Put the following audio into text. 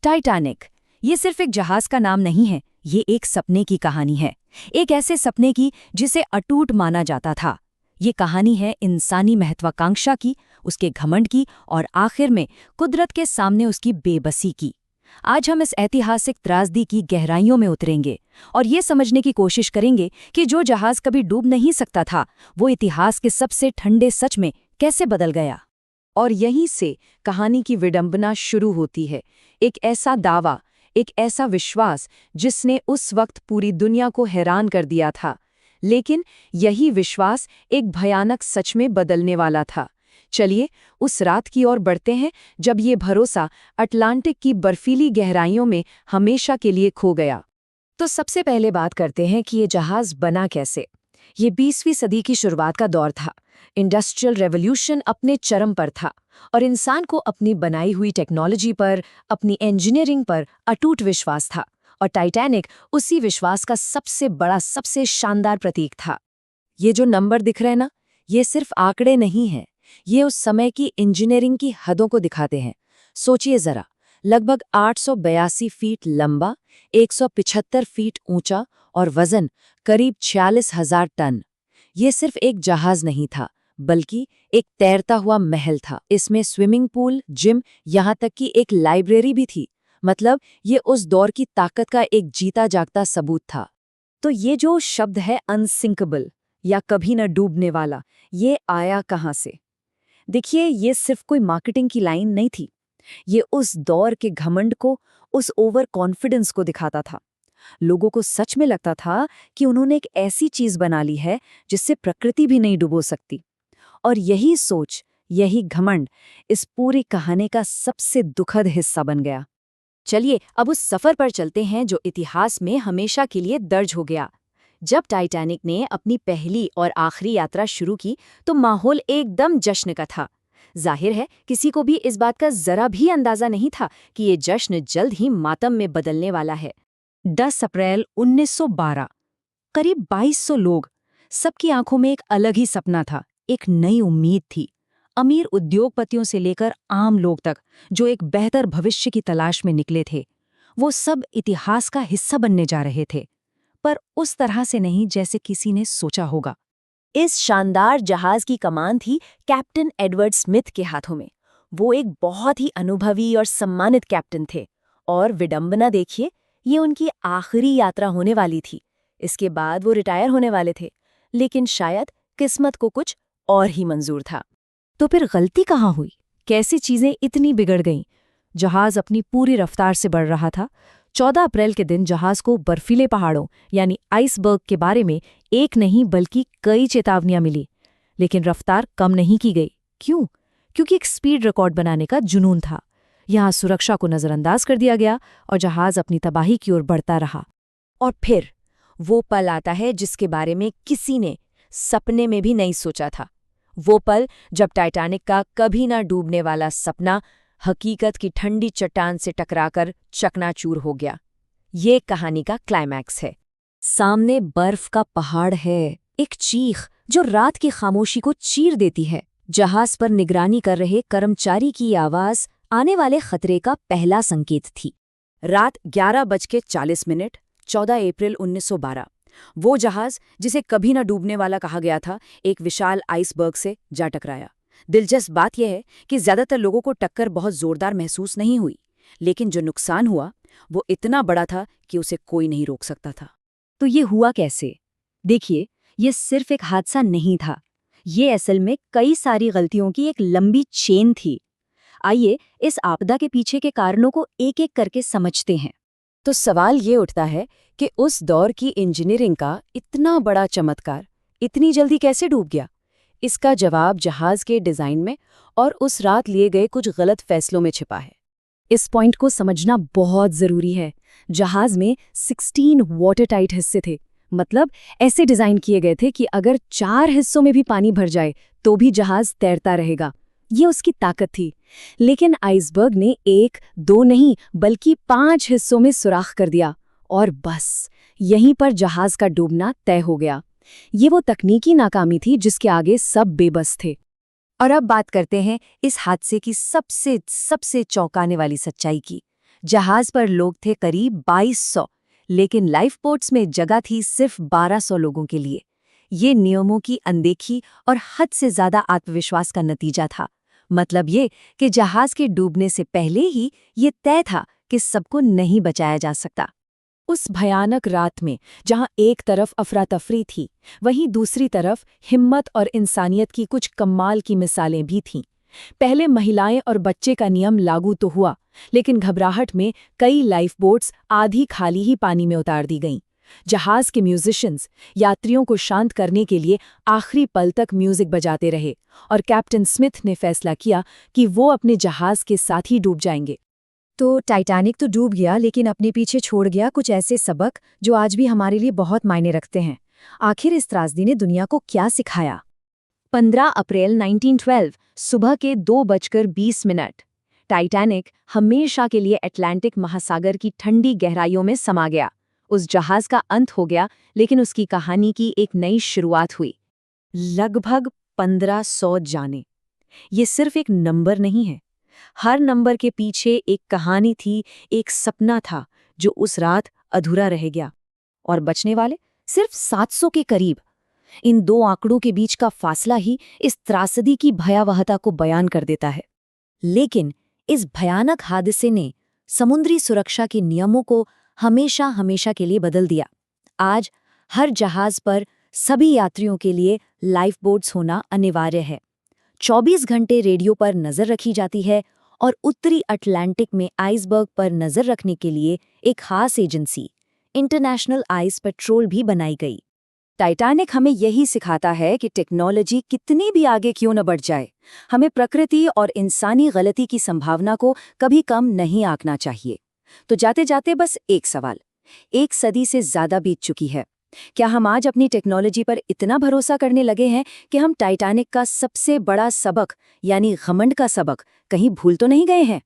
Titanic ये सिर्फ एक जहाज का नाम नहीं है, ये एक सपने की कहानी है। एक ऐसे सपने की जिसे अटूट माना जाता था। ये कहानी है इंसानी महत्वाकांक्षा की, उसके घमंड की और आखिर में कुदरत के सामने उसकी बेबसी की। आज हम इस ऐतिहासिक त्रासदी की गहराइयों में उतरेंगे और ये समझने की कोशिश करेंगे कि जो जहाज कभी डूब नहीं सकता था, वो इतिहास के सबसे ठंडे सच में कैसे बदल गया। और यहीं से कहानी की विडंबना शुरू होती है। एक ऐसा दावा, एक ऐसा विश्वास जिसने उस वक्त पूरी दुनिया को हैरान कर दिया था, लेकिन यही विश्वास एक भयानक सच में बदलने वाला था। चलिए उस रात की ओर बढ़ते हैं जब ये भरोसा अटलांटिक की बर्फीली गहराइयों में हमेशा के लिए खो गया। तो सबसे पहले बात करते हैं कि ये जहाज बना कैसे। ये 20वीं सदी की शुरुआत का दौर था। इंडस्ट्रियल रेवोल्यूशन अपने चरम पर था और इंसान को अपनी बनाई हुई टेक्नोलॉजी पर, अपनी इंजीनियरिंग पर अटूट विश्वास था। और टाइटैनिक उसी विश्वास का सबसे बड़ा, सबसे शानदार प्रतीक था। ये जो नंबर दिख रहे हैं ना, ये सिर्फ आंकड़े नहीं हैं, ये उस समय की इंजीनियरिंग की हदों को दिखाते हैं। सोचिए जरा, लगभग 882 फीट लंबा, 175 फीट ऊंचा और वजन करीब 46,000 टन। ये सिर्फ एक जहाज नहीं था, बल्कि एक तैरता हुआ महल था। इसमें स्विमिंग पूल, जिम, यहाँ तक कि एक लाइब्रेरी भी थी। मतलब ये उस दौर की ताकत का एक जीता जागता सबूत था। तो ये जो शब्द है अनसिंकेबल या कभी न डूबने वाला, ये आया कहाँ से? देखिए, ये सिर्फ कोई मार्केटिंग की लाइन नहीं थी। ये उस दौर के घमंड को, उस ओवर कॉन्फिडेंस को दिखाता था। लोगों को सच में लगता था कि उन्होंने एक ऐसी चीज बना ली है जिससे प्रकृति भी नहीं डुबो सकती। और यही सोच, यही घमंड इस पूरी कहानी का सबसे दुखद हिस्सा बन गया। चलिए अब उस सफर पर चलते हैं जो इतिहास में हमेशा के लिए दर्ज हो गया। जब टाइटैनिक ने अपनी पहली और आखिरी यात्रा शुरू की तो माहौल एकदम जश्न का था। जाहिर है किसी को भी इस बात का जरा भी अंदाजा नहीं था कि ये जश्न जल्द ही मातम में बदलने वाला है। 10 अप्रैल 1912, करीब 2200 लोग, सबकी आंखों में एक अलग ही सपना था, एक नई उम्मीद थी। अमीर उद्योगपतियों से लेकर आम लोग तक जो एक बेहतर भविष्य की तलाश में निकले थे, वो सब इतिहास का हिस्सा बनने जा रहे थे, पर उस तरह से नहीं जैसे किसी ने सोचा होगा। इस शानदार जहाज की कमान थी कैप्टन एडवर्ड स्मिथ के हाथों में। वो एक बहुत ही अनुभवी और सम्मानित कैप्टन थे। और विडंबना देखिए, ये उनकी आखिरी यात्रा होने वाली थी। इसके बाद वो रिटायर होने वाले थे, लेकिन शायद किस्मत को कुछ और ही मंजूर था। तो फिर गलती कहाँ हुई? कैसी चीजें इतनी बिगड़ गईं? जहाज अपनी पूरी रफ्तार से बढ़ रहा था। 14 अप्रैल के दिन जहाज को बर्फीले पहाड़ों यानी आइसबर्ग के बारे में एक नहीं बल्कि कई चेतावनियां मिली, लेकिन रफ्तार कम नहीं की गई। क्यों? क्योंकि एक स्पीड रिकॉर्ड बनाने का जुनून था। यहाँ सुरक्षा को नजरअंदाज कर दिया गया और जहाज अपनी तबाही की ओर बढ़ता रहा। और फिर वो पल आता है जिसके बारे में किसी ने सपने में भी नहीं सोचा था। वो पल जब टाइटैनिक का कभी ना डूबने वाला सपना हकीकत की ठंडी चट्टान से टकराकर चकनाचूर हो गया। ये कहानी का क्लाइमैक्स है। सामने बर्फ का पहाड़ है, एक चीख जो रात की खामोशी को चीर देती है। जहाज पर निगरानी कर रहे कर्मचारी की आवाज आने वाले खतरे का पहला संकेत थी। रात 11:40, 14 अप्रैल 1912। वो जहाज जिसे कभी न डूबने वाला कहा गया था, एक विशाल आइसबर्ग से जा टकराया। दिलचस्प बात यह है कि ज्यादातर लोगों को टक्कर बहुत जोरदार महसूस नहीं हुई, लेकिन जो नुकसान हुआ वो इतना बड़ा था कि उसे कोई नहीं रोक सकता था। तो ये हुआ कैसे? देखिए, ये सिर्फ एक हादसा नहीं था, ये असल में कई सारी गलतियों की एक लंबी चेन थी। आइए इस आपदा के पीछे के कारणों को एक एक करके समझते हैं। तो सवाल ये उठता है कि उस दौर की इंजीनियरिंग का इतना बड़ा चमत्कार इतनी जल्दी कैसे डूब गया? इसका जवाब जहाज के डिजाइन में और उस रात लिए गए कुछ गलत फैसलों में छिपा है। इस पॉइंट को समझना बहुत जरूरी है। जहाज में 16 वाटरटाइट हिस्से थे, मतलब ऐसे डिजाइन किए गए थे कि अगर 4 हिस्सों में भी पानी भर जाए तो भी जहाज तैरता रहेगा। ये उसकी ताकत थी। लेकिन आइसबर्ग ने 1, 2 नहीं बल्कि 5 हिस्सों में सुराख कर दिया और बस यहीं पर जहाज का डूबना तय हो गया। ये वो तकनीकी नाकामी थी जिसके आगे सब बेबस थे। और अब बात करते हैं इस हादसे की सबसे चौंकाने वाली सच्चाई की। जहाज पर लोग थे करीब 2200, लेकिन लाइफ बोट्स में जगह थी सिर्फ 1200 लोगों के लिए। ये नियमों की अनदेखी और हद से ज्यादा आत्मविश्वास का नतीजा था। मतलब ये कि जहाज के डूबने से पहले ही ये तय था कि सबको नहीं बचाया जा सकता। उस भयानक रात में जहां एक तरफ अफरा तफरी थी, वहीं दूसरी तरफ हिम्मत और इंसानियत की कुछ कमाल की मिसालें भी थीं। पहले महिलाएं और बच्चे का नियम लागू तो हुआ, लेकिन घबराहट में कई लाइफ बोट्स आधी खाली ही पानी में उतार दी गईं। जहाज के म्यूजिशियंस यात्रियों को शांत करने के लिए आखिरी पल तक म्यूजिक बजाते रहे और कैप्टन स्मिथ ने फैसला किया कि वो अपने जहाज के साथ ही डूब जाएंगे। तो टाइटैनिक तो डूब गया, लेकिन अपने पीछे छोड़ गया कुछ ऐसे सबक जो आज भी हमारे लिए बहुत मायने रखते हैं। आखिर इस त्रासदी ने दुनिया को क्या सिखाया? 15 अप्रैल 1912 सुबह के 2:20 टाइटैनिक हमेशा के लिए अटलांटिक महासागर की ठंडी गहराइयों में समा गया। उस जहाज का अंत हो गया, लेकिन उसकी कहानी की एक नई शुरुआत हुई। लगभग 1500 जाने। ये सिर्फ एक नंबर नहीं है। हर नंबर के पीछे एक कहानी थी, एक सपना था जो उस रात अधूरा रह गया। और बचने वाले सिर्फ 700 के करीब। इन दो आंकड़ों के बीच का फासला ही इस त्रासदी की भयावहता को बयान कर देता है। लेकिन इस भयानक हादसे ने समुद्री सुरक्षा के नियमों को हमेशा हमेशा के लिए बदल दिया। आज हर जहाज पर सभी यात्रियों के लिए लाइफ बोट्स होना अनिवार्य है। 24 घंटे रेडियो पर नजर रखी जाती है और उत्तरी अटलांटिक में आइसबर्ग पर नजर रखने के लिए एक खास एजेंसी, इंटरनेशनल आइस पेट्रोल भी बनाई गई। टाइटैनिक हमें यही सिखाता है कि टेक्नोलॉजी कितनी भी आगे क्यों न बढ़ जाए, हमें प्रकृति और इंसानी गलती की संभावना को कभी कम नहीं आंकना चाहिए। तो जाते जाते बस एक सवाल, 1 सदी से ज्यादा बीत चुकी है, क्या हम आज अपनी टेक्नोलॉजी पर इतना भरोसा करने लगे हैं कि हम टाइटैनिक का सबसे बड़ा सबक यानी घमंड का सबक कहीं भूल तो नहीं गए हैं?